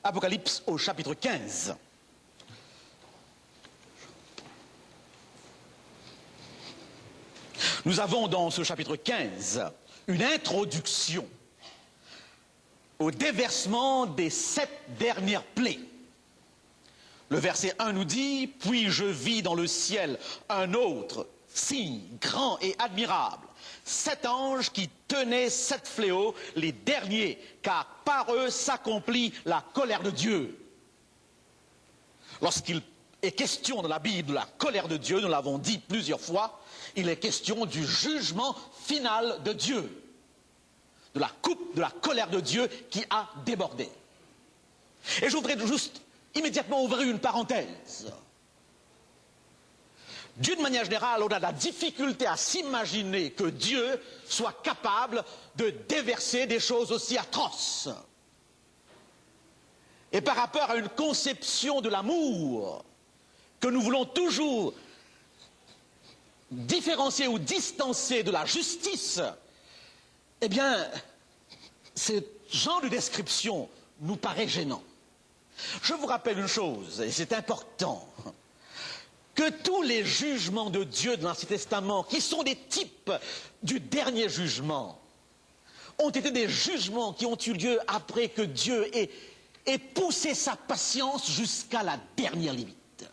Apocalypse au chapitre 15. Nous avons dans ce chapitre 15 une introduction au déversement des 7 dernières plaies. Le verset 1 nous dit « Puis je vis dans le ciel un autre signe grand et admirable, 7 anges qui tenaient 7 fléaux, les derniers, car par eux s'accomplit la colère de Dieu. » Lorsqu'il est question dans la Bible de la colère de Dieu, nous l'avons dit plusieurs fois, il est question du jugement final de Dieu, de la coupe de la colère de Dieu qui a débordé. Et je voudrais juste immédiatement ouvrir une parenthèse. D'une manière générale, on a la difficulté à s'imaginer que Dieu soit capable de déverser des choses aussi atroces. Et par rapport à une conception de l'amour que nous voulons toujours différencier ou distancer de la justice, eh bien, ce genre de description nous paraît gênant. Je vous rappelle une chose, et c'est important, que tous les jugements de Dieu dans l'Ancien Testament, qui sont des types du dernier jugement, ont été des jugements qui ont eu lieu après que Dieu ait poussé sa patience jusqu'à la dernière limite.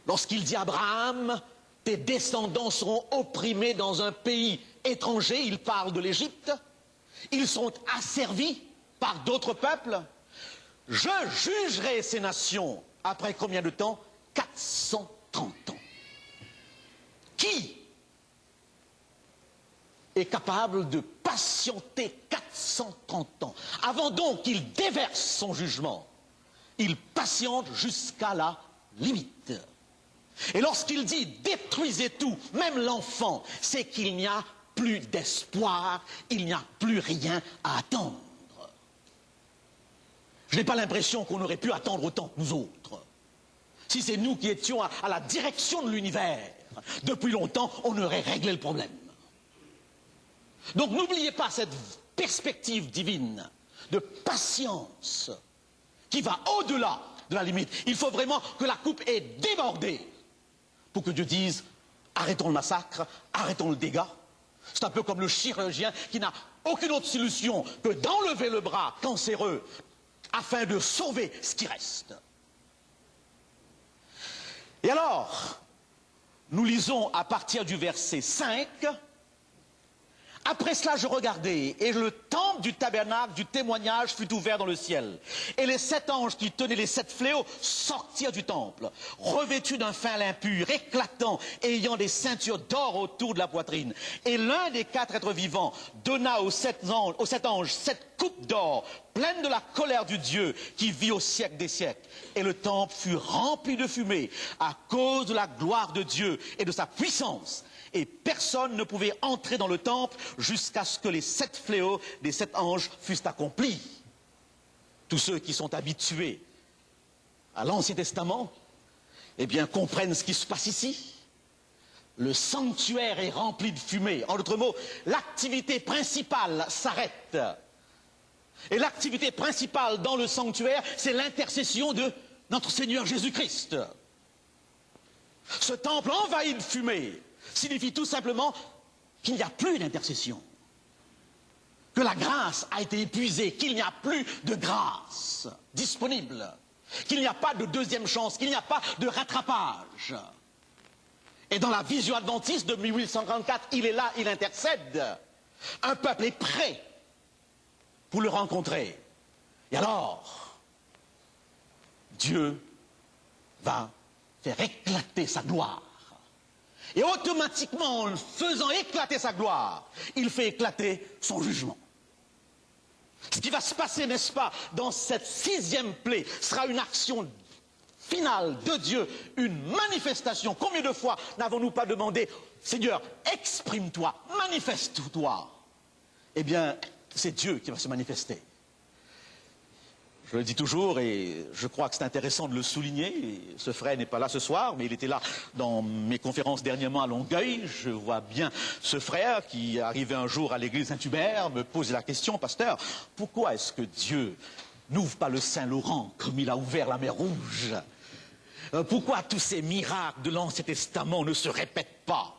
Lorsqu'il dit à Abraham, tes descendants seront opprimés dans un pays étranger, il parle de l'Égypte, ils seront asservis par d'autres peuples. Je jugerai ces nations après combien de temps? 430 ans. Qui est capable de patienter 430 ans? Avant donc qu'il déverse son jugement, il patiente jusqu'à la limite. Et lorsqu'il dit détruisez tout, même l'enfant, c'est qu'il n'y a plus d'espoir, il n'y a plus rien à attendre. Je n'ai pas l'impression qu'on aurait pu attendre autant que nous autres. Si c'est nous qui étions à la direction de l'univers, depuis longtemps, on aurait réglé le problème. Donc n'oubliez pas cette perspective divine de patience qui va au-delà de la limite. Il faut vraiment que la coupe ait débordé pour que Dieu dise arrêtons le massacre, arrêtons le dégât. C'est un peu comme le chirurgien qui n'a aucune autre solution que d'enlever le bras cancéreux afin de sauver ce qui reste. Et alors, nous lisons à partir du verset 5, « Après cela, je regardai, et le temple du tabernacle du témoignage fut ouvert dans le ciel. Et les 7 anges qui tenaient les 7 fléaux sortirent du temple, revêtus d'un fin lin pur, éclatant, et ayant des ceintures d'or autour de la poitrine. Et l'un des 4 êtres vivants donna aux 7 anges 7 coupes d'or, pleines de la colère du Dieu qui vit au siècle des siècles. Et le temple fut rempli de fumée à cause de la gloire de Dieu et de sa puissance. Et personne ne pouvait entrer dans le temple jusqu'à ce que les 7 fléaux des 7 anges fussent accomplis. » Tous ceux qui sont habitués à l'Ancien Testament, eh bien, comprennent ce qui se passe ici. Le sanctuaire est rempli de fumée. En d'autres mots, l'activité principale s'arrête. Et l'activité principale dans le sanctuaire, c'est l'intercession de notre Seigneur Jésus-Christ. Ce temple envahi de fumée signifie tout simplement qu'il n'y a plus d'intercession, que la grâce a été épuisée, qu'il n'y a plus de grâce disponible, qu'il n'y a pas de deuxième chance, qu'il n'y a pas de rattrapage. Et dans la vision adventiste de 1844, il est là, il intercède. Un peuple est prêt pour le rencontrer. Et alors, Dieu va faire éclater sa gloire. Et automatiquement, en faisant éclater sa gloire, il fait éclater son jugement. Ce qui va se passer, n'est-ce pas, dans cette 6e plaie, sera une action finale de Dieu, une manifestation. Combien de fois n'avons-nous pas demandé, Seigneur, exprime-toi, manifeste-toi? Eh bien, c'est Dieu qui va se manifester. Je le dis toujours, et je crois que c'est intéressant de le souligner. Ce frère n'est pas là ce soir, mais il était là dans mes conférences dernièrement à Longueuil. Je vois bien ce frère qui, arrivé un jour à l'église Saint-Hubert, me pose la question, pasteur, pourquoi est-ce que Dieu n'ouvre pas le Saint-Laurent comme il a ouvert la mer Rouge? Pourquoi tous ces miracles de l'Ancien Testament ne se répètent pas?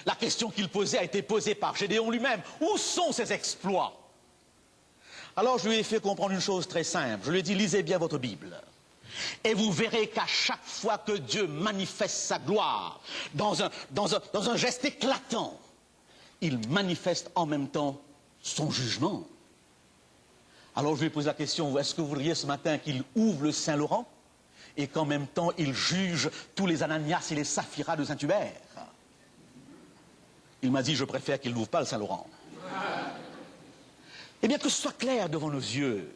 La question qu'il posait a été posée par Gédéon lui-même. Où sont ces exploits? Alors je lui ai fait comprendre une chose très simple. Je lui ai dit, lisez bien votre Bible. Et vous verrez qu'à chaque fois que Dieu manifeste sa gloire dans un geste éclatant, il manifeste en même temps son jugement. Alors je lui ai posé la question, est-ce que vous voudriez ce matin qu'il ouvre le Saint-Laurent et qu'en même temps il juge tous les Ananias et les Saphiras de Saint-Hubert? Il m'a dit, je préfère qu'il n'ouvre pas le Saint-Laurent. Eh bien, que ce soit clair devant nos yeux.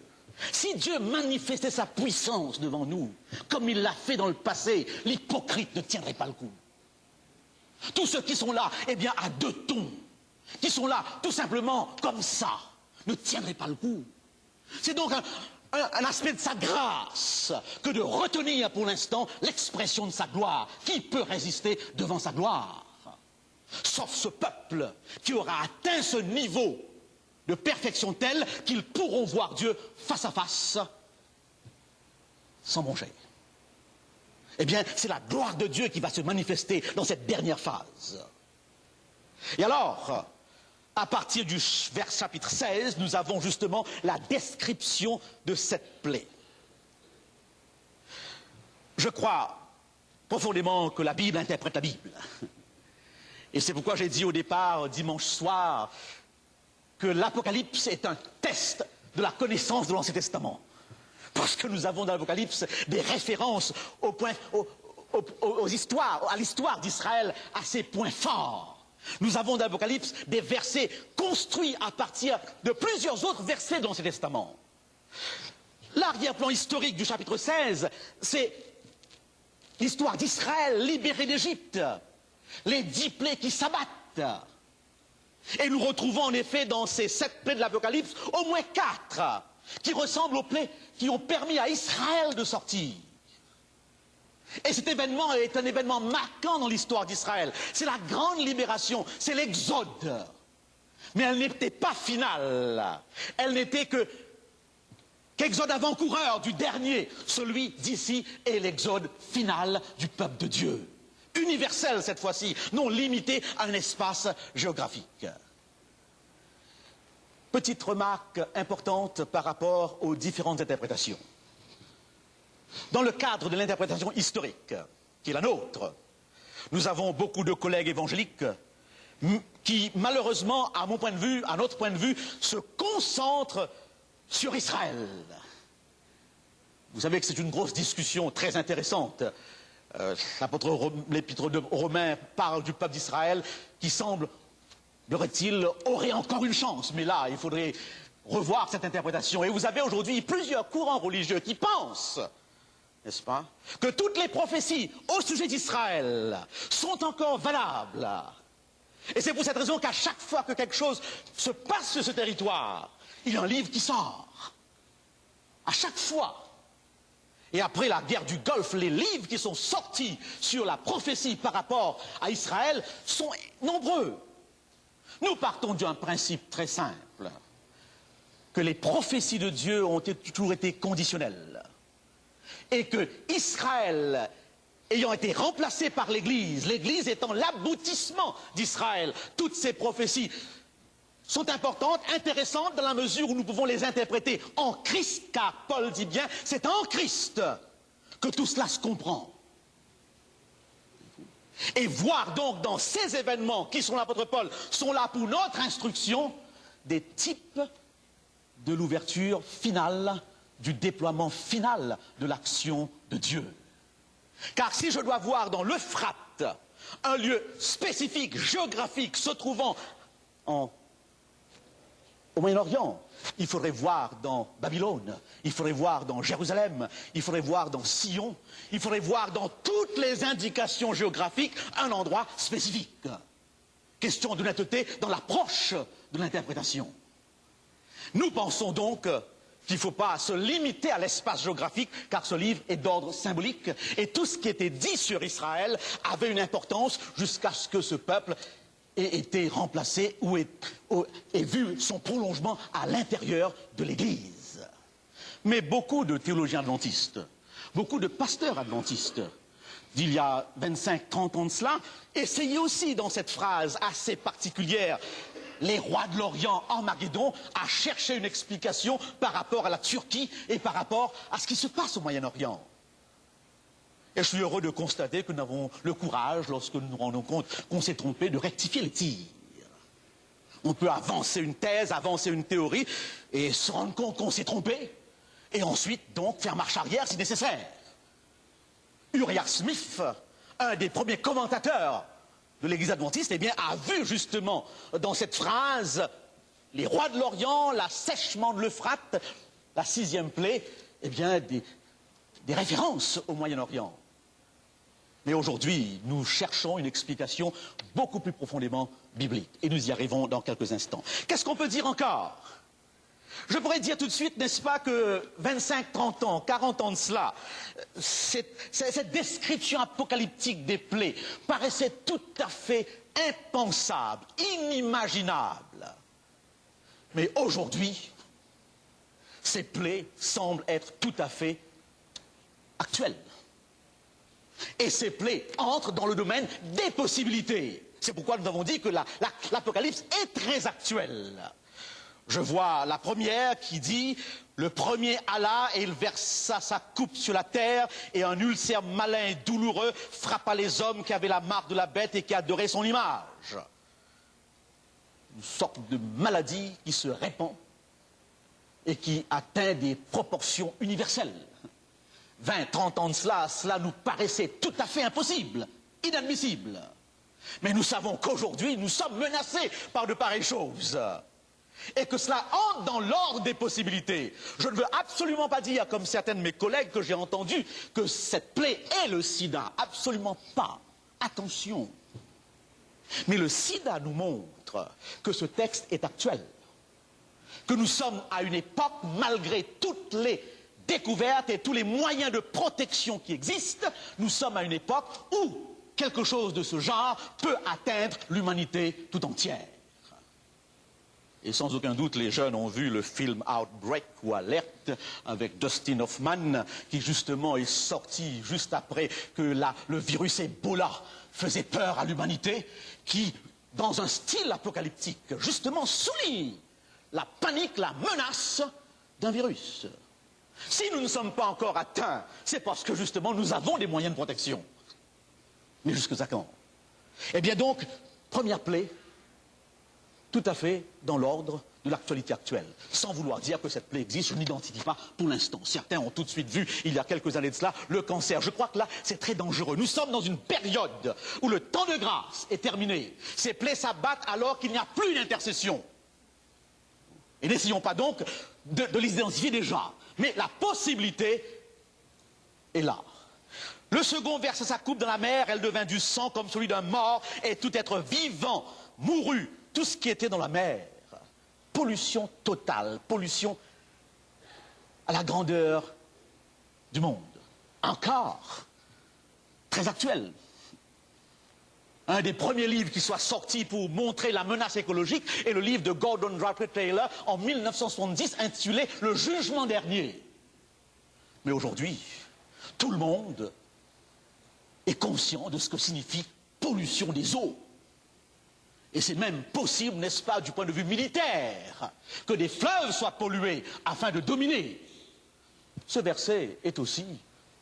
Si Dieu manifestait sa puissance devant nous, comme il l'a fait dans le passé, l'hypocrite ne tiendrait pas le coup. Tous ceux qui sont là, eh bien, à deux tons, qui sont là tout simplement comme ça, ne tiendraient pas le coup. C'est donc un aspect de sa grâce que de retenir pour l'instant l'expression de sa gloire. Qui peut résister devant sa gloire? Sauf ce peuple qui aura atteint ce niveau de perfection telle qu'ils pourront voir Dieu face à face, sans manger. Eh bien, c'est la gloire de Dieu qui va se manifester dans cette dernière phase. Et alors, à partir du vers chapitre 16, nous avons justement la description de cette plaie. Je crois profondément que la Bible interprète la Bible. Et c'est pourquoi j'ai dit au départ, dimanche soir, que l'Apocalypse est un test de la connaissance de l'Ancien Testament. Parce que nous avons dans l'Apocalypse des références aux histoires, à l'histoire d'Israël, à ses points forts. Nous avons dans l'Apocalypse des versets construits à partir de plusieurs autres versets de l'Ancien Testament. L'arrière-plan historique du chapitre 16, c'est l'histoire d'Israël libéré d'Égypte, les 10 plaies qui s'abattent. Et nous retrouvons en effet dans ces 7 plaies de l'Apocalypse au moins 4 qui ressemblent aux plaies qui ont permis à Israël de sortir. Et cet événement est un événement marquant dans l'histoire d'Israël. C'est la grande libération, c'est l'exode. Mais elle n'était pas finale. Elle n'était qu'exode avant-coureur du dernier. Celui d'ici est l'exode final du peuple de Dieu. Universel cette fois-ci, non limité à un espace géographique. Petite remarque importante par rapport aux différentes interprétations. Dans le cadre de l'interprétation historique, qui est la nôtre, nous avons beaucoup de collègues évangéliques qui, malheureusement, à mon point de vue, à notre point de vue, se concentrent sur Israël. Vous savez que c'est une grosse discussion très intéressante. L'épître aux Romains parle du peuple d'Israël qui semble, aurait-il, aurait encore une chance. Mais là, il faudrait revoir cette interprétation. Et vous avez aujourd'hui plusieurs courants religieux qui pensent, n'est-ce pas, que toutes les prophéties au sujet d'Israël sont encore valables. Et c'est pour cette raison qu'à chaque fois que quelque chose se passe sur ce territoire, il y a un livre qui sort. À chaque fois. Et après la guerre du Golfe, les livres qui sont sortis sur la prophétie par rapport à Israël sont nombreux. Nous partons d'un principe très simple, que les prophéties de Dieu ont toujours été conditionnelles. Et que Israël, ayant été remplacé par l'Église, l'Église étant l'aboutissement d'Israël, toutes ces prophéties sont importantes, intéressantes dans la mesure où nous pouvons les interpréter en Christ, car Paul dit bien, c'est en Christ que tout cela se comprend. Et voir donc dans ces événements qui sont l'apôtre Paul, sont là pour notre instruction, des types de l'ouverture finale, du déploiement final de l'action de Dieu. Car si je dois voir dans l'Euphrate un lieu spécifique, géographique, se trouvant au Moyen-Orient, il faudrait voir dans Babylone, il faudrait voir dans Jérusalem, il faudrait voir dans Sion, il faudrait voir dans toutes les indications géographiques un endroit spécifique. Question d'honnêteté dans l'approche de l'interprétation. Nous pensons donc qu'il ne faut pas se limiter à l'espace géographique, car ce livre est d'ordre symbolique, et tout ce qui était dit sur Israël avait une importance jusqu'à ce que ce peuple ait été remplacé ou ait vu son prolongement à l'intérieur de l'Église. Mais beaucoup de théologiens adventistes, beaucoup de pasteurs adventistes, d'il y a 25-30 ans de cela, essayaient aussi dans cette phrase assez particulière, les rois de l'Orient en Maghédon, à chercher une explication par rapport à la Turquie et par rapport à ce qui se passe au Moyen-Orient. Et je suis heureux de constater que nous avons le courage, lorsque nous nous rendons compte qu'on s'est trompé, de rectifier les tirs. On peut avancer une thèse, avancer une théorie, et se rendre compte qu'on s'est trompé, et ensuite, donc, faire marche arrière si nécessaire. Uriah Smith, un des premiers commentateurs de l'Église adventiste, eh bien, a vu justement dans cette phrase les rois de l'Orient, l'assèchement de l'Euphrate, la 6e plaie, eh bien, des références au Moyen-Orient. Mais aujourd'hui, nous cherchons une explication beaucoup plus profondément biblique. Et nous y arrivons dans quelques instants. Qu'est-ce qu'on peut dire encore? Je pourrais dire tout de suite, n'est-ce pas, que 25, 30 ans, 40 ans de cela, cette description apocalyptique des plaies paraissait tout à fait impensable, inimaginable. Mais aujourd'hui, ces plaies semblent être tout à fait actuelles. Et ces plaies entrent dans le domaine des possibilités. C'est pourquoi nous avons dit que l'Apocalypse est très actuelle. Je vois la première qui dit « Le premier alla et il versa sa coupe sur la terre et un ulcère malin et douloureux frappa les hommes qui avaient la marque de la bête et qui adoraient son image. » Une sorte de maladie qui se répand et qui atteint des proportions universelles. 20, 30 ans de cela, cela nous paraissait tout à fait impossible, inadmissible. Mais nous savons qu'aujourd'hui, nous sommes menacés par de pareilles choses. Et que cela entre dans l'ordre des possibilités. Je ne veux absolument pas dire, comme certains de mes collègues que j'ai entendus, que cette plaie est le sida. Absolument pas. Attention. Mais le sida nous montre que ce texte est actuel. Que nous sommes à une époque, malgré toutes les découvertes et tous les moyens de protection qui existent, nous sommes à une époque où quelque chose de ce genre peut atteindre l'humanité tout entière. Et sans aucun doute, les jeunes ont vu le film Outbreak ou Alerte avec Dustin Hoffman, qui justement est sorti juste après que le virus Ebola faisait peur à l'humanité, qui, dans un style apocalyptique, justement souligne la panique, la menace d'un virus. Si nous ne sommes pas encore atteints, c'est parce que justement nous avons des moyens de protection. Mais jusqu'à quand? Eh bien donc, première plaie, tout à fait dans l'ordre de l'actualité actuelle. Sans vouloir dire que cette plaie existe, je n'identifie pas pour l'instant. Certains ont tout de suite vu, il y a quelques années de cela, le cancer. Je crois que là, c'est très dangereux. Nous sommes dans une période où le temps de grâce est terminé. Ces plaies s'abattent alors qu'il n'y a plus d'intercession. Et n'essayons pas donc de les identifier déjà. Mais la possibilité est là. Le second versa sa coupe dans la mer, elle devint du sang comme celui d'un mort, et tout être vivant mourut. Tout ce qui était dans la mer, pollution totale, pollution à la grandeur du monde. Encore, très actuel. Un des premiers livres qui soit sorti pour montrer la menace écologique est le livre de Gordon Draper Taylor en 1970 intitulé « Le jugement dernier ». Mais aujourd'hui, tout le monde est conscient de ce que signifie pollution des eaux. Et c'est même possible, n'est-ce pas, du point de vue militaire, que des fleuves soient pollués afin de dominer. Ce verset est aussi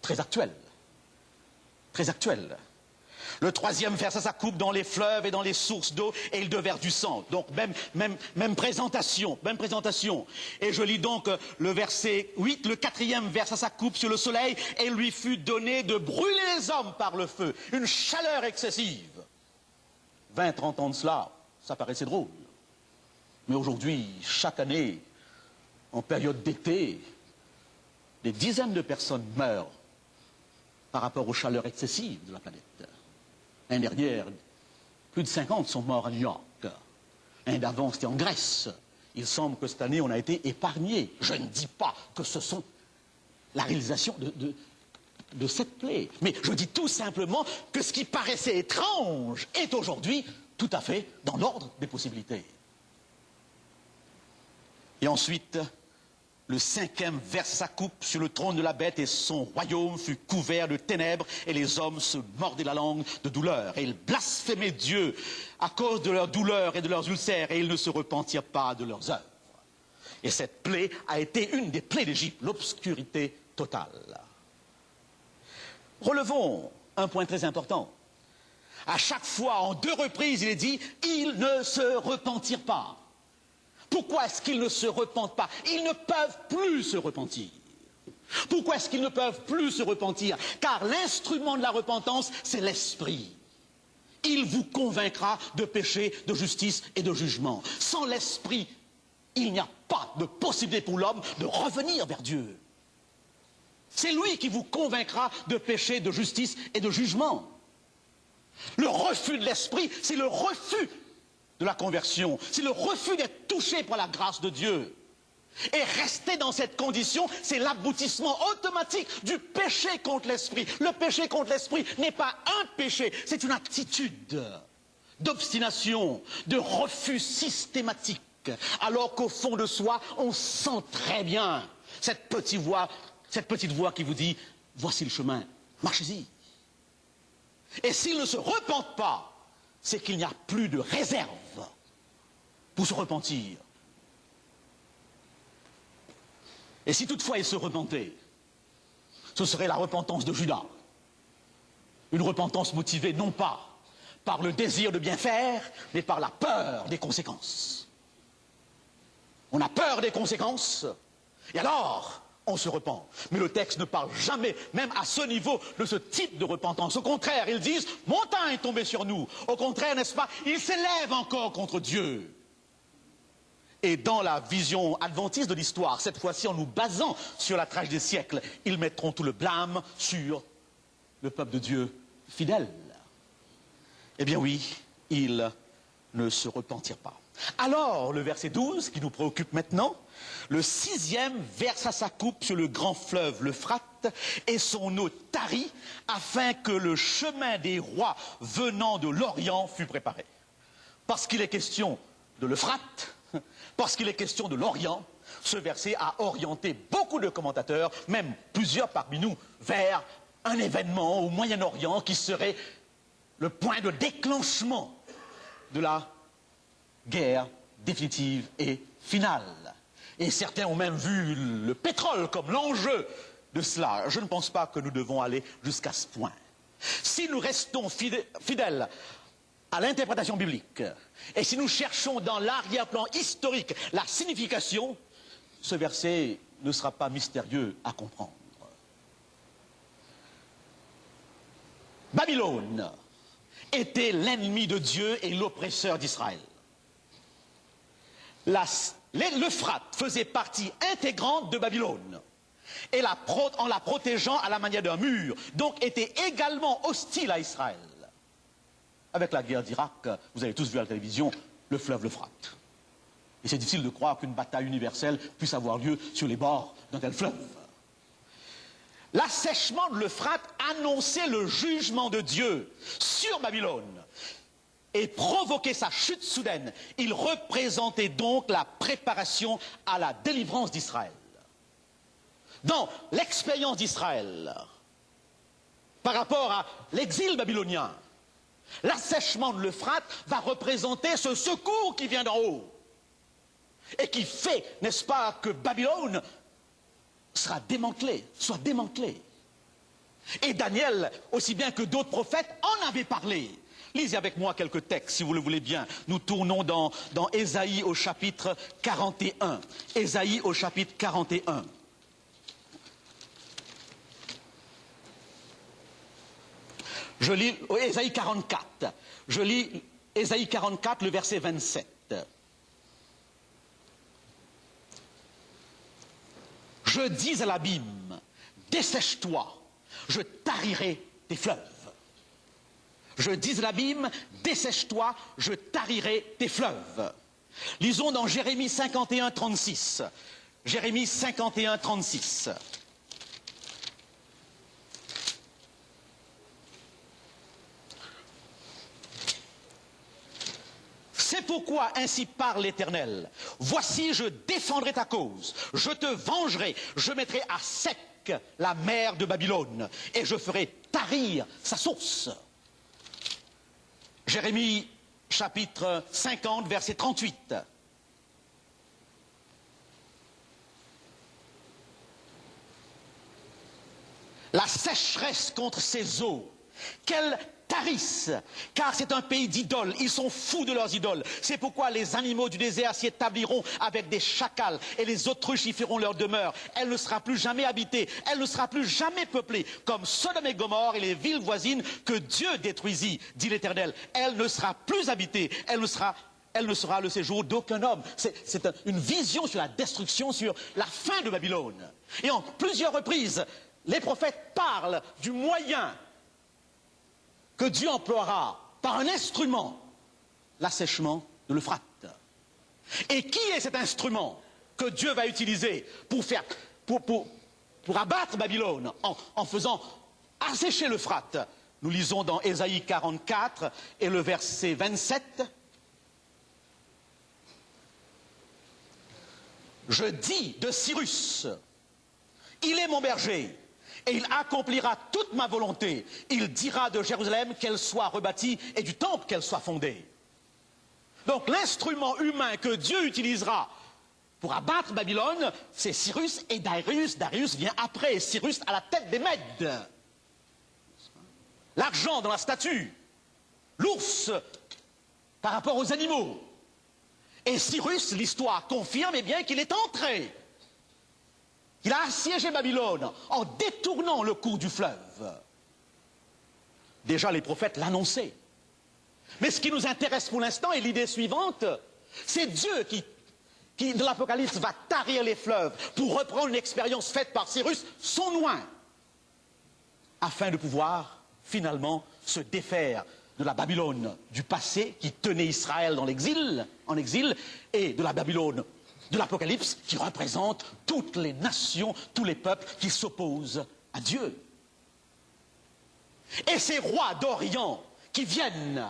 très actuel. Très actuel. Le troisième versa sa coupe dans les fleuves et dans les sources d'eau, et ils devinrent du sang. Donc même présentation, même présentation. Et je lis donc le verset 8, le quatrième versa sa coupe sur le soleil, et il lui fut donné de brûler les hommes par le feu. Une chaleur excessive. 20, 30 ans de cela, ça paraissait drôle. Mais aujourd'hui, chaque année, en période d'été, des dizaines de personnes meurent par rapport aux chaleurs excessives de la planète. L'année dernière, plus de 50 sont morts à New York. L'année d'avant, c'était en Grèce. Il semble que cette année, on a été épargné. Je ne dis pas que ce sont la réalisation de cette plaie. Mais je dis tout simplement que ce qui paraissait étrange est aujourd'hui tout à fait dans l'ordre des possibilités. Et ensuite, Le cinquième verse sa coupe sur le trône de la bête et son royaume fut couvert de ténèbres et les hommes se mordaient la langue de douleur. Et ils blasphémaient Dieu à cause de leur douleur et de leurs ulcères et ils ne se repentirent pas de leurs œuvres. Et cette plaie a été une des plaies d'Égypte, l'obscurité totale. Relevons un point très important. À chaque fois, en 2 reprises, il est dit « ils ne se repentirent pas ». Pourquoi est-ce qu'ils ne se repentent pas? Ils ne peuvent plus se repentir. Pourquoi est-ce qu'ils ne peuvent plus se repentir? Car l'instrument de la repentance, c'est l'esprit. Il vous convaincra de péché, de justice et de jugement. Sans l'esprit, il n'y a pas de possibilité pour l'homme de revenir vers Dieu. C'est lui qui vous convaincra de péché, de justice et de jugement. Le refus de l'esprit, c'est le refus de la conversion. C'est le refus d'être touché par la grâce de Dieu. Et rester dans cette condition, c'est l'aboutissement automatique du péché contre l'esprit. Le péché contre l'esprit n'est pas un péché, c'est une attitude d'obstination, de refus systématique. Alors qu'au fond de soi, on sent très bien cette petite voix qui vous dit, voici le chemin, marchez-y. Et s'ils ne se repentent pas, c'est qu'il n'y a plus de réserve pour se repentir. Et si toutefois ils se repentaient, ce serait la repentance de Judas. Une repentance motivée non pas par le désir de bien faire, mais par la peur des conséquences. On a peur des conséquences, et alors on se repent. Mais le texte ne parle jamais, même à ce niveau, de ce type de repentance. Au contraire, ils disent, montagne est tombée sur nous. Au contraire, n'est-ce pas, ils s'élèvent encore contre Dieu. Et dans la vision adventiste de l'histoire, cette fois-ci en nous basant sur la tragédie des siècles, ils mettront tout le blâme sur le peuple de Dieu fidèle. Eh bien oui, ils ne se repentirent pas. Alors, le verset 12, qui nous préoccupe maintenant, le 6e verse à sa coupe sur le grand fleuve l'Euphrate, et son eau tarit, afin que le chemin des rois venant de l'Orient fût préparé. Parce qu'il est question de l'Euphrate, parce qu'il est question de l'Orient, ce verset a orienté beaucoup de commentateurs, même plusieurs parmi nous, vers un événement au Moyen-Orient qui serait le point de déclenchement de la guerre définitive et finale. Et certains ont même vu le pétrole comme l'enjeu de cela. Je ne pense pas que nous devons aller jusqu'à ce point. Si nous restons fidèles à l'interprétation biblique, et si nous cherchons dans l'arrière-plan historique la signification, ce verset ne sera pas mystérieux à comprendre. Babylone était l'ennemi de Dieu et l'oppresseur d'Israël. L'Euphrate faisait partie intégrante de Babylone, et en la protégeant à la manière d'un mur, donc était également hostile à Israël. Avec la guerre d'Irak, vous avez tous vu à la télévision, le fleuve l'Euphrate. Et c'est difficile de croire qu'une bataille universelle puisse avoir lieu sur les bords d'un tel fleuve. L'assèchement de l'Euphrate annonçait le jugement de Dieu sur Babylone et provoquait sa chute soudaine. Il représentait donc la préparation à la délivrance d'Israël. Dans l'expérience d'Israël, par rapport à l'exil babylonien, l'assèchement de l'Euphrate va représenter ce secours qui vient d'en haut et qui fait, n'est-ce pas, que Babylone soit démantelée. Et Daniel, aussi bien que d'autres prophètes, en avait parlé. Lisez avec moi quelques textes, si vous le voulez bien. Nous tournons dans Ésaïe au chapitre 41. Ésaïe au chapitre 41. Je lis Ésaïe 44. Je lis Ésaïe 44, le verset 27. Je dis à l'abîme, dessèche-toi, je tarirai tes fleuves. Je dis à l'abîme, dessèche-toi, je tarirai tes fleuves. Lisons dans Jérémie 51, 36. Jérémie 51, 36. C'est pourquoi ainsi parle l'Éternel. Voici, je défendrai ta cause, je te vengerai, je mettrai à sec la mer de Babylone, et je ferai tarir sa source. Jérémie, chapitre 50, verset 38. La sécheresse contre ses eaux, qu'elles tarissent, car c'est un pays d'idoles, ils sont fous de leurs idoles. C'est pourquoi les animaux du désert s'y établiront avec des chacals, et les autruches y feront leur demeure. Elle ne sera plus jamais habitée, elle ne sera plus jamais peuplée, comme Sodome et Gomorrhe et les villes voisines que Dieu détruisit, dit l'Éternel. Elle ne sera plus habitée, elle ne sera le séjour d'aucun homme. C'est une vision sur la destruction, sur la fin de Babylone. Et en plusieurs reprises, les prophètes parlent du moyen que Dieu emploiera par un instrument, l'assèchement de l'Euphrate. Et qui est cet instrument que Dieu va utiliser pour abattre Babylone en faisant assécher l'Euphrate? Nous lisons dans Ésaïe 44 et le verset 27. Je dis de Cyrus, il est mon berger, et il accomplira toute ma volonté. Il dira de Jérusalem qu'elle soit rebâtie et du temple qu'elle soit fondée. Donc l'instrument humain que Dieu utilisera pour abattre Babylone, c'est Cyrus et Darius. Darius vient après, et Cyrus à la tête des Mèdes. L'argent dans la statue, l'ours par rapport aux animaux. Et Cyrus, l'histoire confirme eh bien qu'il est entré. Il a assiégé Babylone en détournant le cours du fleuve. Déjà, les prophètes l'annonçaient. Mais ce qui nous intéresse pour l'instant est l'idée suivante. C'est Dieu qui, de l'Apocalypse, va tarir les fleuves pour reprendre une expérience faite par Cyrus, son loin, afin de pouvoir, finalement, se défaire de la Babylone du passé qui tenait Israël en exil, et de la Babylone de l'Apocalypse, qui représente toutes les nations, tous les peuples qui s'opposent à Dieu. Et ces rois d'Orient qui viennent,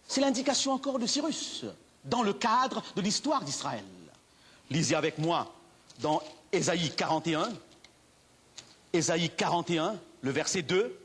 c'est l'indication encore de Cyrus, dans le cadre de l'histoire d'Israël. Lisez avec moi dans Ésaïe 41, le verset 2,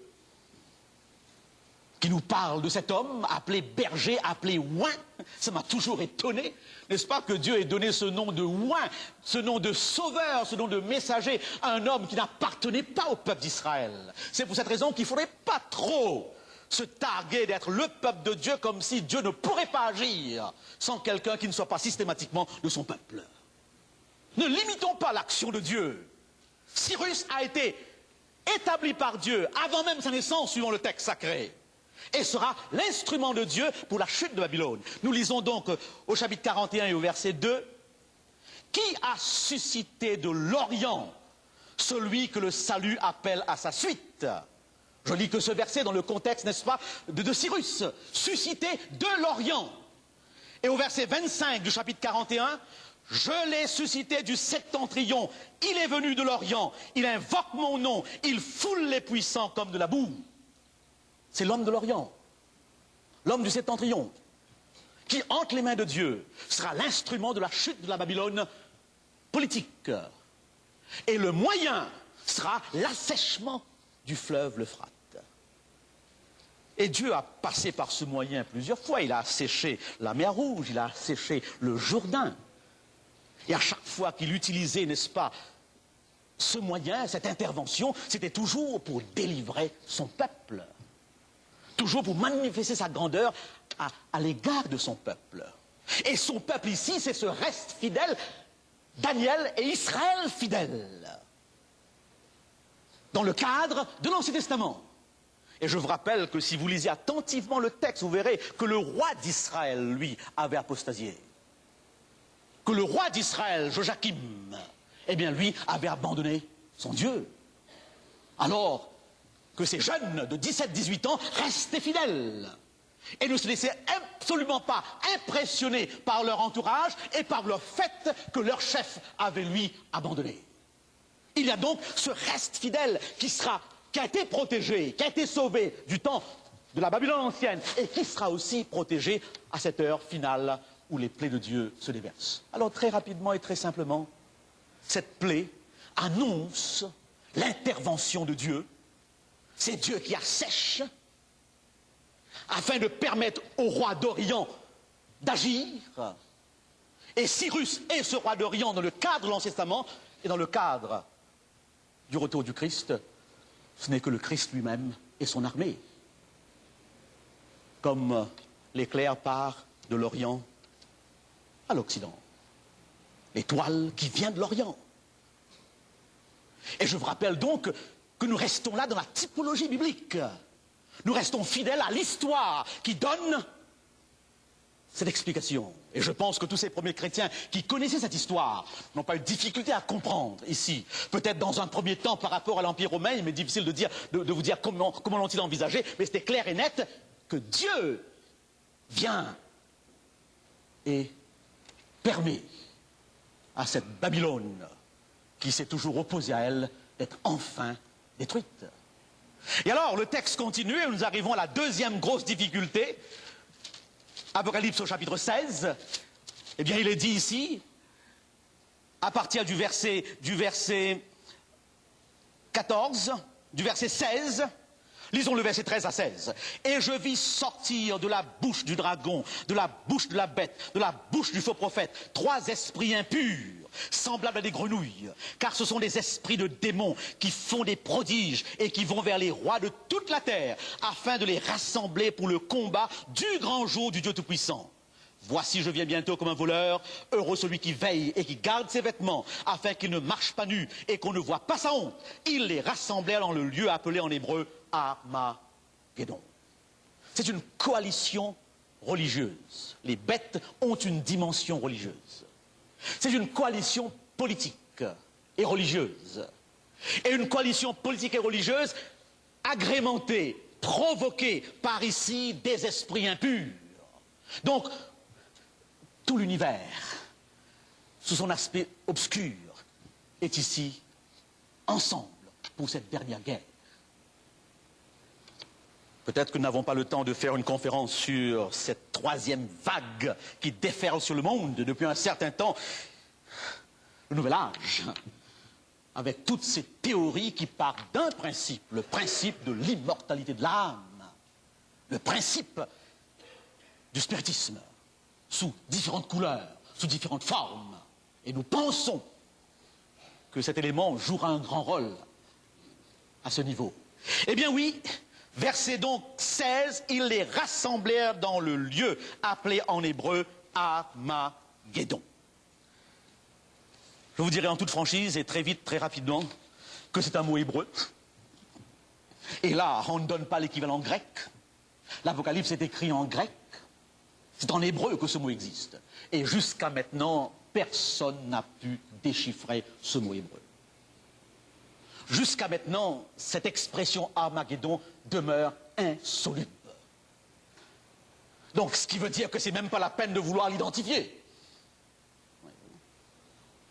qui nous parle de cet homme appelé berger, appelé oint. Ça m'a toujours étonné, n'est-ce pas, que Dieu ait donné ce nom de oint, ce nom de sauveur, ce nom de messager à un homme qui n'appartenait pas au peuple d'Israël. C'est pour cette raison qu'il ne faudrait pas trop se targuer d'être le peuple de Dieu, comme si Dieu ne pourrait pas agir sans quelqu'un qui ne soit pas systématiquement de son peuple. Ne limitons pas l'action de Dieu. Cyrus a été établi par Dieu avant même sa naissance, suivant le texte sacré, et sera l'instrument de Dieu pour la chute de Babylone. Nous lisons donc au chapitre 41 et au verset 2, « Qui a suscité de l'Orient celui que le salut appelle à sa suite ?» Je lis que ce verset dans le contexte, n'est-ce pas, de Cyrus, suscité de l'Orient. Et au verset 25 du chapitre 41, « Je l'ai suscité du septentrion, il est venu de l'Orient, il invoque mon nom, il foule les puissants comme de la boue. » C'est l'homme de l'Orient, l'homme du septentrion, qui, entre les mains de Dieu, sera l'instrument de la chute de la Babylone politique. Et le moyen sera l'assèchement du fleuve l'Euphrate. Et Dieu a passé par ce moyen plusieurs fois. Il a asséché la mer Rouge, il a asséché le Jourdain. Et à chaque fois qu'il utilisait, n'est-ce pas, ce moyen, cette intervention, c'était toujours pour délivrer son peuple. Toujours pour manifester sa grandeur à l'égard de son peuple. Et son peuple ici, c'est ce reste fidèle, Daniel et Israël fidèle, dans le cadre de l'Ancien Testament. Et je vous rappelle que si vous lisez attentivement le texte, vous verrez que le roi d'Israël, lui, avait apostasié. Que le roi d'Israël, Joachim, eh bien lui, avait abandonné son Dieu. Alors que ces jeunes de 17-18 ans restaient fidèles et ne se laissaient absolument pas impressionner par leur entourage et par le fait que leur chef avait lui abandonné. Il y a donc ce reste fidèle qui a été protégé, qui a été sauvé du temps de la Babylone ancienne et qui sera aussi protégé à cette heure finale où les plaies de Dieu se déversent. Alors très rapidement et très simplement, cette plaie annonce l'intervention de Dieu. C'est Dieu qui assèche afin de permettre au roi d'Orient d'agir. Et Cyrus est ce roi d'Orient dans le cadre de l'Ancien Testament et dans le cadre du retour du Christ. Ce n'est que le Christ lui-même et son armée. Comme l'éclair part de l'Orient à l'Occident. L'étoile qui vient de l'Orient. Et je vous rappelle donc que nous restons là dans la typologie biblique. Nous restons fidèles à l'histoire qui donne cette explication. Et je pense que tous ces premiers chrétiens qui connaissaient cette histoire n'ont pas eu de difficulté à comprendre ici. Peut-être dans un premier temps par rapport à l'Empire romain, il m'est difficile de vous dire comment l'ont-ils envisagé, mais c'était clair et net que Dieu vient et permet à cette Babylone qui s'est toujours opposée à elle d'être enfin détruite. Et alors, le texte continue et nous arrivons à la deuxième grosse difficulté. Apocalypse au chapitre 16, eh bien il est dit ici, à partir du verset 14, du verset 16, lisons le verset 13 à 16. Et je vis sortir de la bouche du dragon, de la bouche de la bête, de la bouche du faux prophète, 3 esprits impurs, semblables à des grenouilles, car ce sont des esprits de démons qui font des prodiges et qui vont vers les rois de toute la terre, afin de les rassembler pour le combat du grand jour du Dieu Tout-Puissant. Voici, je viens bientôt comme un voleur, heureux celui qui veille et qui garde ses vêtements, afin qu'il ne marche pas nu et qu'on ne voit pas sa honte. Ils les rassemblèrent dans le lieu appelé en hébreu Armageddon. C'est une coalition religieuse. Les bêtes ont une dimension religieuse. C'est une coalition politique et religieuse. Et une coalition politique et religieuse agrémentée, provoquée par ici des esprits impurs. Donc, tout l'univers, sous son aspect obscur, est ici ensemble pour cette dernière guerre. Peut-être que nous n'avons pas le temps de faire une conférence sur cette troisième vague qui déferle sur le monde depuis un certain temps, le nouvel âge, avec toutes ces théories qui partent d'un principe, le principe de l'immortalité de l'âme, le principe du spiritisme, sous différentes couleurs, sous différentes formes. Et nous pensons que cet élément jouera un grand rôle à ce niveau. Eh bien oui, verset donc 16, ils les rassemblèrent dans le lieu appelé en hébreu Armageddon. Je vous dirai en toute franchise et très vite, très rapidement, que c'est un mot hébreu. Et là, on ne donne pas l'équivalent grec. L'Apocalypse est écrit en grec. C'est en hébreu que ce mot existe. Et jusqu'à maintenant, personne n'a pu déchiffrer ce mot hébreu. Jusqu'à maintenant, cette expression Armageddon demeure insoluble. Donc, ce qui veut dire que c'est même pas la peine de vouloir l'identifier.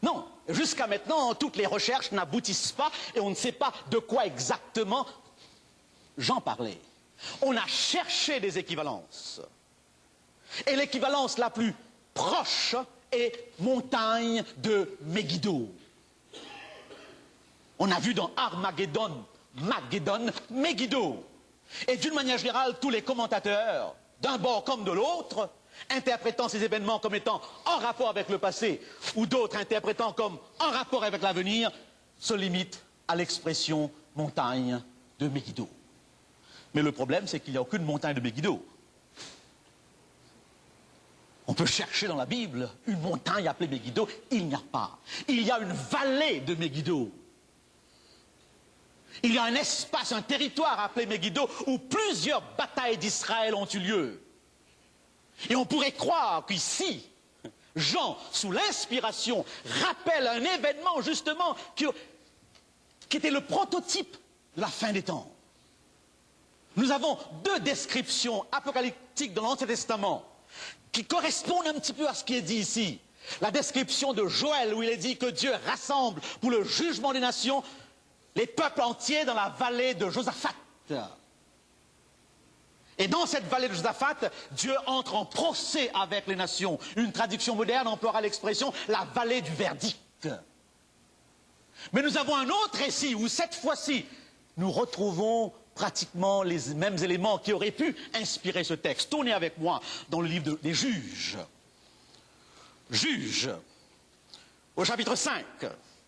Non, jusqu'à maintenant, toutes les recherches n'aboutissent pas et on ne sait pas de quoi exactement j'en parlais. On a cherché des équivalences. Et l'équivalence la plus proche est montagne de Megiddo. On a vu dans Armageddon, Mageddon, Megiddo. Et d'une manière générale, tous les commentateurs, d'un bord comme de l'autre, interprétant ces événements comme étant en rapport avec le passé, ou d'autres interprétant comme en rapport avec l'avenir, se limitent à l'expression montagne de Megiddo. Mais le problème, c'est qu'il n'y a aucune montagne de Megiddo. On peut chercher dans la Bible une montagne appelée Megiddo, il n'y a pas. Il y a une vallée de Megiddo. Il y a un espace, un territoire appelé Megiddo où plusieurs batailles d'Israël ont eu lieu. Et on pourrait croire qu'ici, Jean, sous l'inspiration, rappelle un événement justement qui était le prototype de la fin des temps. Nous avons 2 descriptions apocalyptiques dans l'Ancien Testament qui correspondent un petit peu à ce qui est dit ici. La description de Joël où il est dit que Dieu rassemble pour le jugement des nations les peuples entiers dans la vallée de Josaphat. Et dans cette vallée de Josaphat, Dieu entre en procès avec les nations. Une traduction moderne emploiera l'expression « la vallée du verdict ». Mais nous avons un autre récit où cette fois-ci, nous retrouvons pratiquement les mêmes éléments qui auraient pu inspirer ce texte. Tournez avec moi dans le livre des Juges. Juges, au chapitre 5,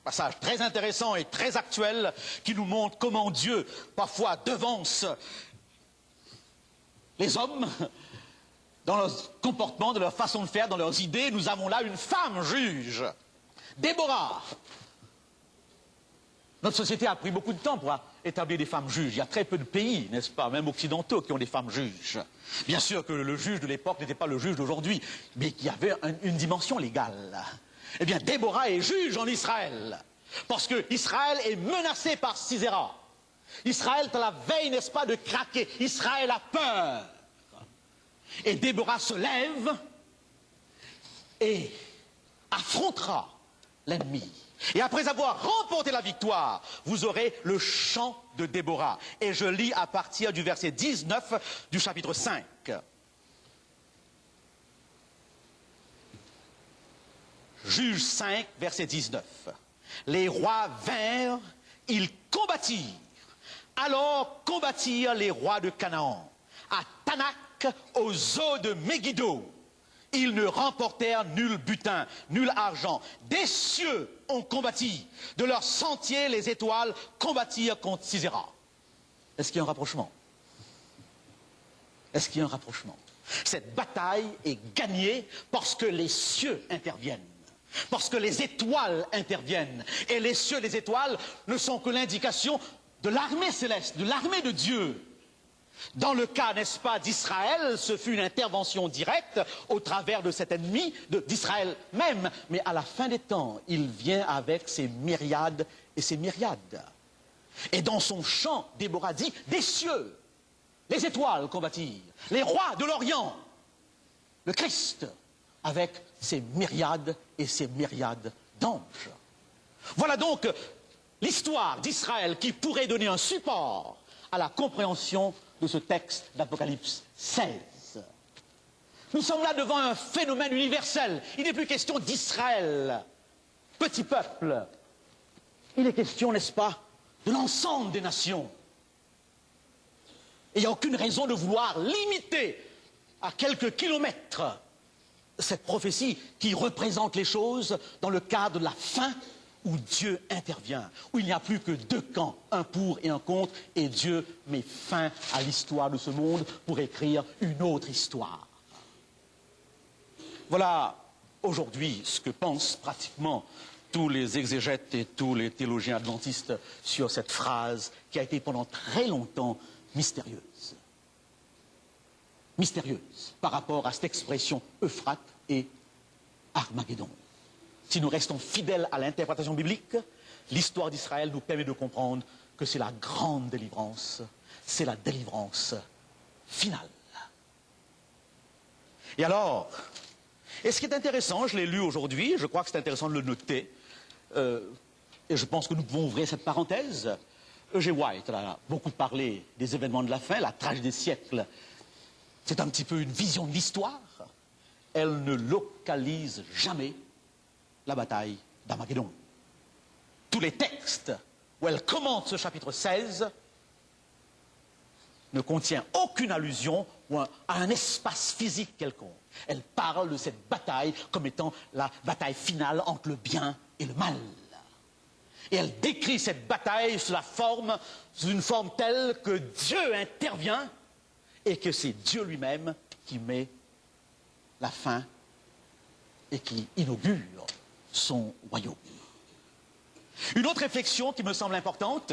passage très intéressant et très actuel qui nous montre comment Dieu parfois devance les hommes dans leur comportement, dans leur façon de faire, dans leurs idées. Nous avons là une femme juge, Déborah. Notre société a pris beaucoup de temps pour établir des femmes juges. Il y a très peu de pays, n'est-ce pas, même occidentaux, qui ont des femmes juges. Bien sûr que le juge de l'époque n'était pas le juge d'aujourd'hui, mais qu'il y avait une dimension légale. Eh bien, Déborah est juge en Israël, parce que Israël est menacé par Sisera. Israël est à la veille, n'est-ce pas, de craquer. Israël a peur. Et Déborah se lève et affrontera l'ennemi. Et après avoir remporté la victoire, vous aurez le chant de Déborah. Et je lis à partir du verset 19 du chapitre 5. Juge 5, verset 19. Les rois vinrent, ils combattirent. Alors combattirent les rois de Canaan, à Tanak, aux eaux de Megiddo. Ils ne remportèrent nul butin, nul argent. Des cieux ont combattu. De leur sentier, les étoiles combattirent contre Sisera. Est-ce qu'il y a un rapprochement? Est-ce qu'il y a un rapprochement? Cette bataille est gagnée parce que les cieux interviennent. Parce que les étoiles interviennent. Et les cieux et les étoiles ne sont que l'indication de l'armée céleste, de l'armée de Dieu. Dans le cas, n'est-ce pas, d'Israël, ce fut une intervention directe au travers de cet ennemi d'Israël même. Mais à la fin des temps, il vient avec ses myriades et ses myriades. Et dans son chant, Déborah dit, des cieux, les étoiles combattirent, les rois de l'Orient, le Christ, avec ses myriades et ses myriades d'anges. Voilà donc l'histoire d'Israël qui pourrait donner un support à la compréhension de ce texte d'Apocalypse 16. Nous sommes là devant un phénomène universel. Il n'est plus question d'Israël, petit peuple. Il est question, n'est-ce pas, de l'ensemble des nations. Et il n'y a aucune raison de vouloir limiter à quelques kilomètres cette prophétie qui représente les choses dans le cadre de la fin où Dieu intervient, où il n'y a plus que deux camps, un pour et un contre, et Dieu met fin à l'histoire de ce monde pour écrire une autre histoire. Voilà aujourd'hui ce que pensent pratiquement tous les exégètes et tous les théologiens adventistes sur cette phrase qui a été pendant très longtemps mystérieuse. Mystérieuse par rapport à cette expression Euphrate et Armageddon. Si nous restons fidèles à l'interprétation biblique, l'histoire d'Israël nous permet de comprendre que c'est la grande délivrance, c'est la délivrance finale. Et alors, et ce qui est intéressant, je l'ai lu aujourd'hui, je crois que c'est intéressant de le noter, et je pense que nous pouvons ouvrir cette parenthèse. E.G. White a beaucoup parlé des événements de la fin, la tragédie des siècles. C'est un petit peu une vision de l'histoire. Elle ne localise jamais la bataille d'Armageddon. Tous les textes où elle commente ce chapitre 16 ne contiennent aucune allusion à un espace physique quelconque. Elle parle de cette bataille comme étant la bataille finale entre le bien et le mal. Et elle décrit cette bataille sous une forme telle que Dieu intervient et que c'est Dieu lui-même qui met la fin et qui inaugure son royaume. Une autre réflexion qui me semble importante,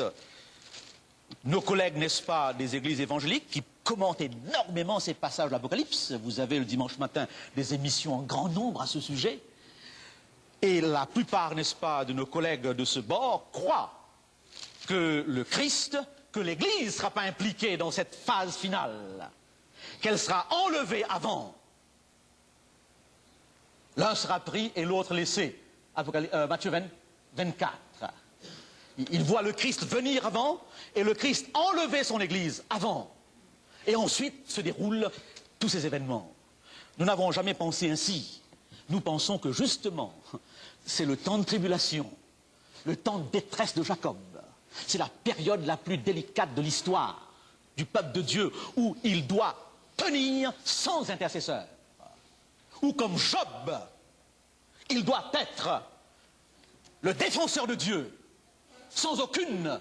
nos collègues, n'est-ce pas, des églises évangéliques qui commentent énormément ces passages de l'Apocalypse, vous avez le dimanche matin des émissions en grand nombre à ce sujet, et la plupart, n'est-ce pas, de nos collègues de ce bord croient que le Christ, que l'Église ne sera pas impliquée dans cette phase finale, qu'elle sera enlevée avant. L'un sera pris et l'autre laissé. Matthieu 24. Il voit le Christ venir avant et le Christ enlever son Église avant. Et ensuite se déroulent tous ces événements. Nous n'avons jamais pensé ainsi. Nous pensons que justement, c'est le temps de tribulation, le temps de détresse de Jacob. C'est la période la plus délicate de l'histoire du peuple de Dieu, où il doit tenir sans intercesseur. Ou comme Job, il doit être le défenseur de Dieu, sans aucune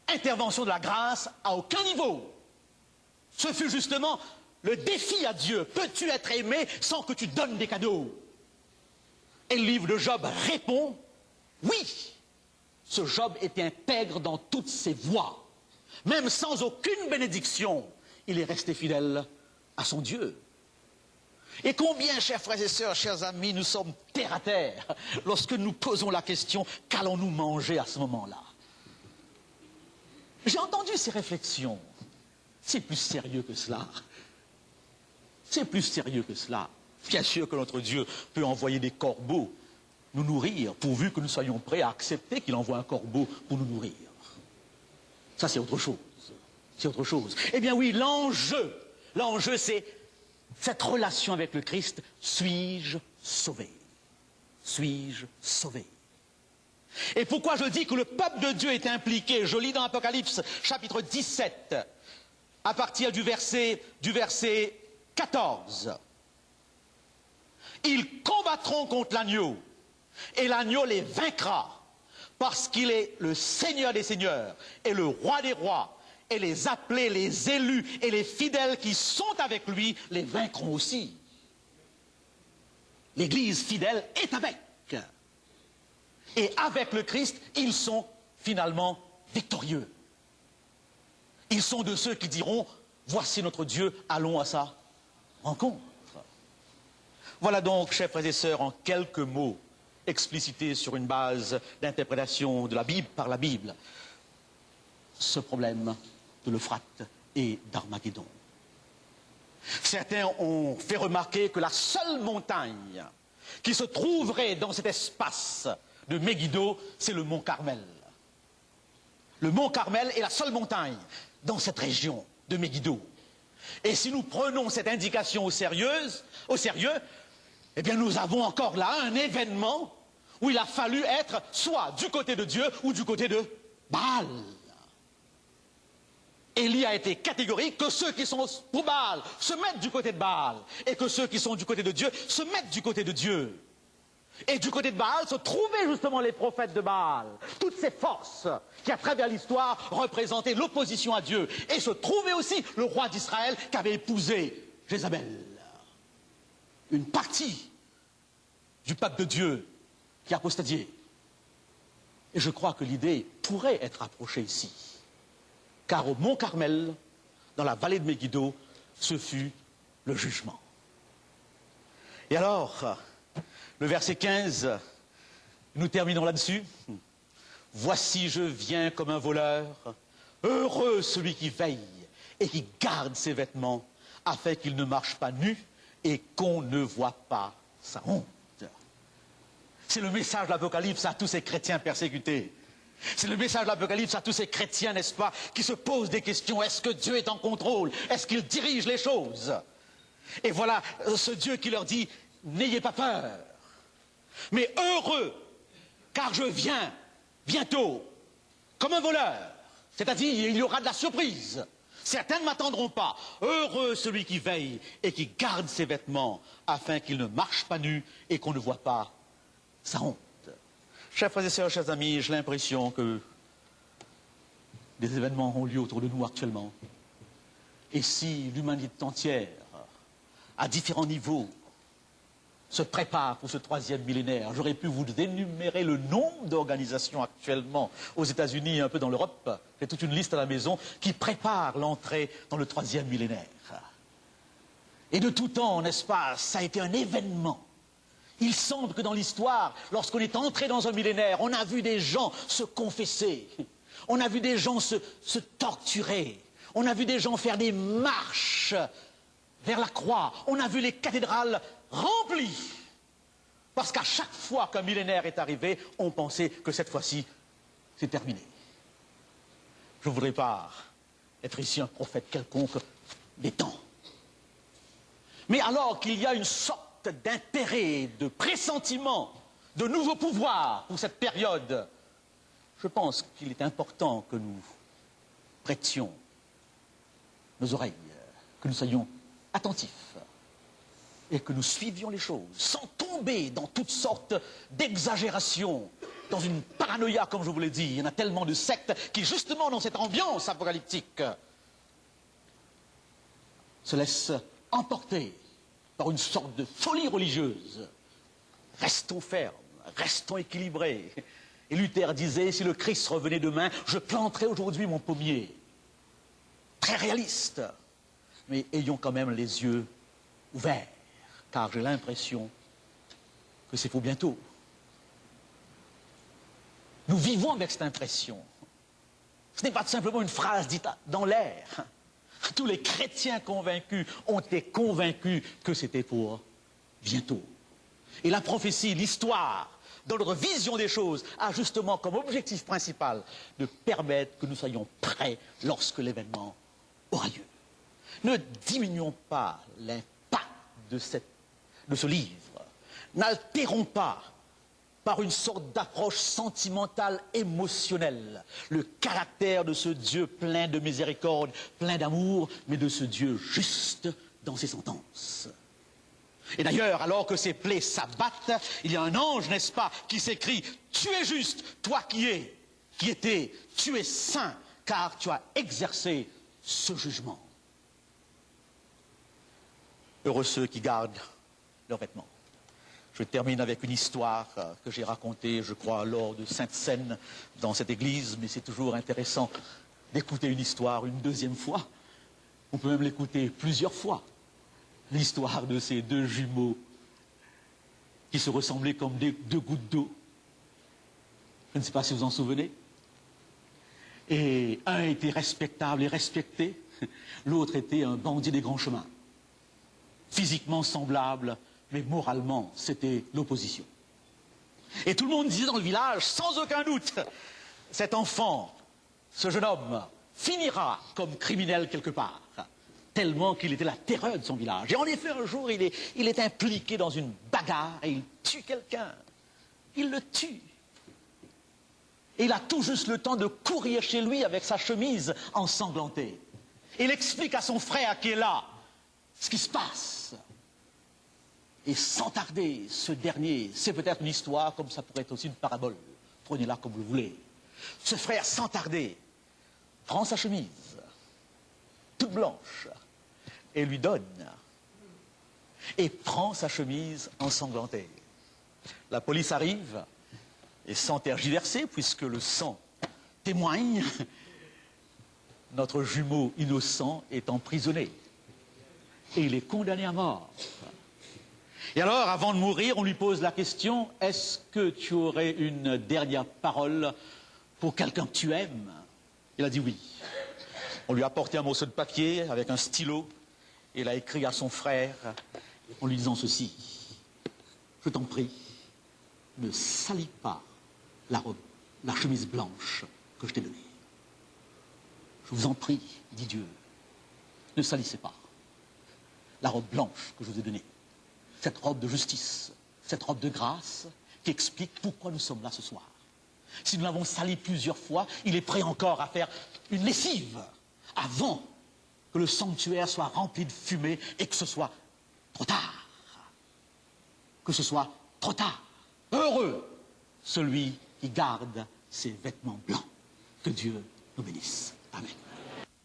intervention de la grâce, à aucun niveau. Ce fut justement le défi à Dieu. Peux-tu être aimé sans que tu donnes des cadeaux? Et le livre de Job répond, oui, ce Job était intègre dans toutes ses voies. Même sans aucune bénédiction, il est resté fidèle à son Dieu. Et combien, chers frères et sœurs, chers amis, nous sommes terre à terre lorsque nous posons la question, qu'allons-nous manger à ce moment-là? J'ai entendu ces réflexions. C'est plus sérieux que cela. C'est plus sérieux que cela. Bien sûr que notre Dieu peut envoyer des corbeaux nous nourrir, pourvu que nous soyons prêts à accepter qu'il envoie un corbeau pour nous nourrir. Ça, c'est autre chose. C'est autre chose. Eh bien oui, l'enjeu, c'est cette relation avec le Christ. Suis-je sauvé? Suis-je sauvé? Et pourquoi je dis que le peuple de Dieu est impliqué? Je lis dans Apocalypse, chapitre 17, à partir du verset 14. Ils combattront contre l'agneau, et l'agneau les vaincra, parce qu'il est le Seigneur des seigneurs, et le Roi des rois, et les appelés, les élus, et les fidèles qui sont avec lui, les vaincront aussi. L'Église fidèle est avec. Et avec le Christ, ils sont finalement victorieux. Ils sont de ceux qui diront, voici notre Dieu, allons à sa rencontre. Voilà donc, chers frères et sœurs, en quelques mots, explicités sur une base d'interprétation de la Bible par la Bible, ce problème de l'Euphrate et d'Armageddon. Certains ont fait remarquer que la seule montagne qui se trouverait dans cet espace de Megiddo, c'est le mont Carmel. Le mont Carmel est la seule montagne dans cette région de Megiddo. Et si nous prenons cette indication au sérieux, eh bien nous avons encore là un événement où il a fallu être soit du côté de Dieu ou du côté de Baal. Élie a été catégorique que ceux qui sont pour Baal se mettent du côté de Baal et que ceux qui sont du côté de Dieu se mettent du côté de Dieu. Et du côté de Baal se trouvaient justement les prophètes de Baal, toutes ces forces qui à travers l'histoire représentaient l'opposition à Dieu. Et se trouvait aussi le roi d'Israël qui avait épousé Jézabel. Une partie du peuple de Dieu qui a apostasié. Et je crois que l'idée pourrait être approchée ici. Car au mont Carmel, dans la vallée de Megiddo, ce fut le jugement. Et alors, le verset 15, nous terminons là-dessus. Voici, je viens comme un voleur. Heureux celui qui veille et qui garde ses vêtements, afin qu'il ne marche pas nu et qu'on ne voit pas sa honte. C'est le message de l'Apocalypse à tous ces chrétiens persécutés. C'est le message de l'Apocalypse à tous ces chrétiens, n'est-ce pas, qui se posent des questions. Est-ce que Dieu est en contrôle? Est-ce qu'il dirige les choses? Et voilà ce Dieu qui leur dit, n'ayez pas peur, mais heureux, car je viens bientôt comme un voleur. C'est-à-dire, il y aura de la surprise. Certains ne m'attendront pas. Heureux celui qui veille et qui garde ses vêtements, afin qu'il ne marche pas nu et qu'on ne voit pas sa honte. Chers frères et sœurs, chers amis, j'ai l'impression que des événements ont lieu autour de nous actuellement. Et si l'humanité entière, à différents niveaux, se prépare pour ce 3e millénaire, j'aurais pu vous énumérer le nombre d'organisations actuellement aux États-Unis et un peu dans l'Europe, j'ai toute une liste à la maison, qui prépare l'entrée dans le 3e millénaire. Et de tout temps, n'est-ce pas, ça a été un événement. Il semble que dans l'histoire, lorsqu'on est entré dans un millénaire, on a vu des gens se confesser, on a vu des gens se torturer, on a vu des gens faire des marches vers la croix, on a vu les cathédrales remplies. Parce qu'à chaque fois qu'un millénaire est arrivé, on pensait que cette fois-ci, c'est terminé. Je ne voudrais pas être ici un prophète quelconque, des temps. Mais alors qu'il y a une sorte d'intérêt, de pressentiment, de nouveaux pouvoirs pour cette période, je pense qu'il est important que nous prêtions nos oreilles, que nous soyons attentifs et que nous suivions les choses sans tomber dans toutes sortes d'exagérations, dans une paranoïa, comme je vous l'ai dit. Il y en a tellement de sectes qui, justement, dans cette ambiance apocalyptique, se laissent emporter par une sorte de folie religieuse. Restons fermes, restons équilibrés. Et Luther disait, si le Christ revenait demain, je planterais aujourd'hui mon pommier. Très réaliste, mais ayons quand même les yeux ouverts, car j'ai l'impression que c'est pour bientôt. Nous vivons avec cette impression. Ce n'est pas simplement une phrase dite dans l'air. Tous les chrétiens convaincus ont été convaincus que c'était pour bientôt. Et la prophétie, l'histoire, dans notre vision des choses, a justement comme objectif principal de permettre que nous soyons prêts lorsque l'événement aura lieu. Ne diminuons pas l'impact de ce livre. N'altérons pas, par une sorte d'approche sentimentale, émotionnelle, le caractère de ce Dieu plein de miséricorde, plein d'amour, mais de ce Dieu juste dans ses sentences. Et d'ailleurs, alors que ces plaies s'abattent, il y a un ange, n'est-ce pas, qui s'écrie « Tu es juste, toi qui étais, tu es saint, car tu as exercé ce jugement. » Heureux ceux qui gardent leurs vêtements. Je termine avec une histoire que j'ai racontée, je crois, lors de Sainte Seine dans cette église, mais c'est toujours intéressant d'écouter une histoire une deuxième fois. On peut même l'écouter plusieurs fois. L'histoire de ces deux jumeaux qui se ressemblaient comme deux gouttes d'eau. Je ne sais pas si vous en souvenez. Et un était respectable et respecté, l'autre était un bandit des grands chemins. Physiquement semblable, mais moralement, c'était l'opposition. Et tout le monde disait dans le village, sans aucun doute, cet enfant, ce jeune homme, finira comme criminel quelque part, tellement qu'il était la terreur de son village. Et en effet, un jour, il est impliqué dans une bagarre et il tue quelqu'un. Il le tue. Et il a tout juste le temps de courir chez lui avec sa chemise ensanglantée. Et il explique à son frère qui est là ce qui se passe. Et sans tarder, ce dernier, c'est peut-être une histoire, comme ça pourrait être aussi une parabole. Prenez-la comme vous voulez. Ce frère, sans tarder, prend sa chemise, toute blanche, et lui donne. Et prend sa chemise ensanglantée. La police arrive, et sans tergiverser, puisque le sang témoigne, notre jumeau innocent est emprisonné. Et il est condamné à mort. Et alors, avant de mourir, on lui pose la question, est-ce que tu aurais une dernière parole pour quelqu'un que tu aimes? Il a dit oui. On lui a apporté un morceau de papier avec un stylo, et il a écrit à son frère en lui disant ceci, je t'en prie, ne salis pas la robe, la chemise blanche que je t'ai donnée. Je vous en prie, dit Dieu, ne salissez pas la robe blanche que je vous ai donnée. Cette robe de justice, cette robe de grâce qui explique pourquoi nous sommes là ce soir. Si nous l'avons sali plusieurs fois, il est prêt encore à faire une lessive avant que le sanctuaire soit rempli de fumée et que ce soit trop tard. Que ce soit trop tard. Heureux celui qui garde ses vêtements blancs. Que Dieu nous bénisse.